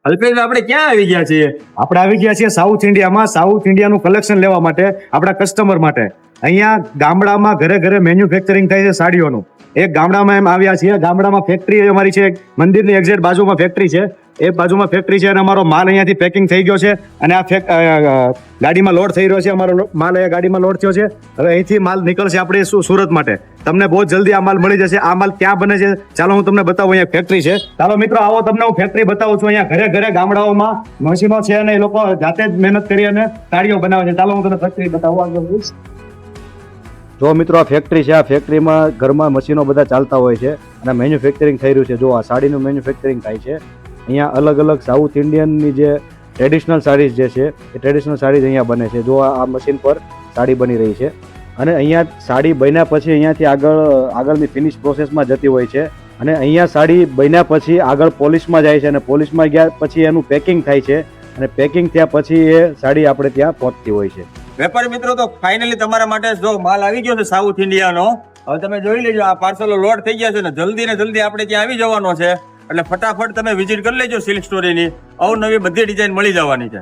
અલ્પેશ આપણે ક્યાં આવી ગયા છીએ? આપણે આવી ગયા છીએ સાઉથ ઇન્ડિયામાં. સાઉથ ઇન્ડિયાનું કલેક્શન લેવા માટે, આપણા કસ્ટમર માટે. અહીંયા ગામડામાં ઘરે ઘરે મેન્યુફેક્ચરિંગ થાય છે સાડીઓનું. એક ગામડામાં એમ આવ્યા છીએ. ગામડામાં ફેક્ટરી અમારી છે, મંદિરની એક્ઝેક્ટ બાજુમાં ફેક્ટરી છે. એ બાજુમાં ફેક્ટરી છે અને અમારો માલ અહીંયાથી પેકિંગ થઈ ગયો છે અને આ ગાડીમાં લોડ થઈ રહ્યો છે. અમારો માલ અહીંયા ગાડીમાં લોડ થયો છે. હવે અહીંથી માલ નીકળશે આપણે સુરત માટે. તમને બહુ જલ્દી આ માલ મળી જશે. આ માલ ક્યાં બને છે ચાલો હું તમને બતાવું. અહીંયા ફેક્ટરી છે. ચાલો મિત્રો આવો, તમને હું ફેક્ટરી બતાવું છું. અહીંયા ઘરે ઘરે ગામડાઓમાં મશીનો છે અને એ લોકો જાતે જ મહેનત કરી અને સાડીઓ બનાવે છે. ચાલો હું તમને ફેક્ટરી બતાવું. જો મિત્રો આ ફેક્ટરી છે. આ ફેક્ટરીમાં ઘરમાં મશીનો બધા ચાલતા હોય છે અને મેન્યુફેક્ચરિંગ થઈ રહ્યું છે. જો આ સાડીનું મેન્યુફેક્ચરિંગ થાય છે. અહીંયા અલગ અલગ સાઉથ ઇન્ડિયનની જે ટ્રેડિશનલ સાડીઝ જે છે એ ટ્રેડિશનલ સાડીઝ અહીંયા બને છે. જો આ મશીન પર સાડી બની રહી છે અને અહીંયા સાડી બન્યા પછી અહીંયાથી આગળની ફિનિશ પ્રોસેસમાં જતી હોય છે અને અહીંયા સાડી બન્યા પછી આગળ પોલિશમાં જાય છે અને પોલિશમાં ગયા પછી એનું પેકિંગ થાય છે અને પેકિંગ થયા પછી એ સાડી આપણે ત્યાં પહોંચતી હોય છે. વેપારી મિત્રો, તો ફાઇનલી તમારા માટે જો માલ આવી ગયો છે સાઉથ ઇન્ડિયાનો. હવે તમે જોઈ લેજો, આ પાર્સલો લોડ થઈ ગયા છે ને જલ્દી આપણે ત્યાં આવી જવાનો છે. એટલે ફટાફટ તમે વિઝિટ કરી લેજો સિલ્ક સ્ટોરીની. અવનવી બધી ડિઝાઇન મળી જવાની છે.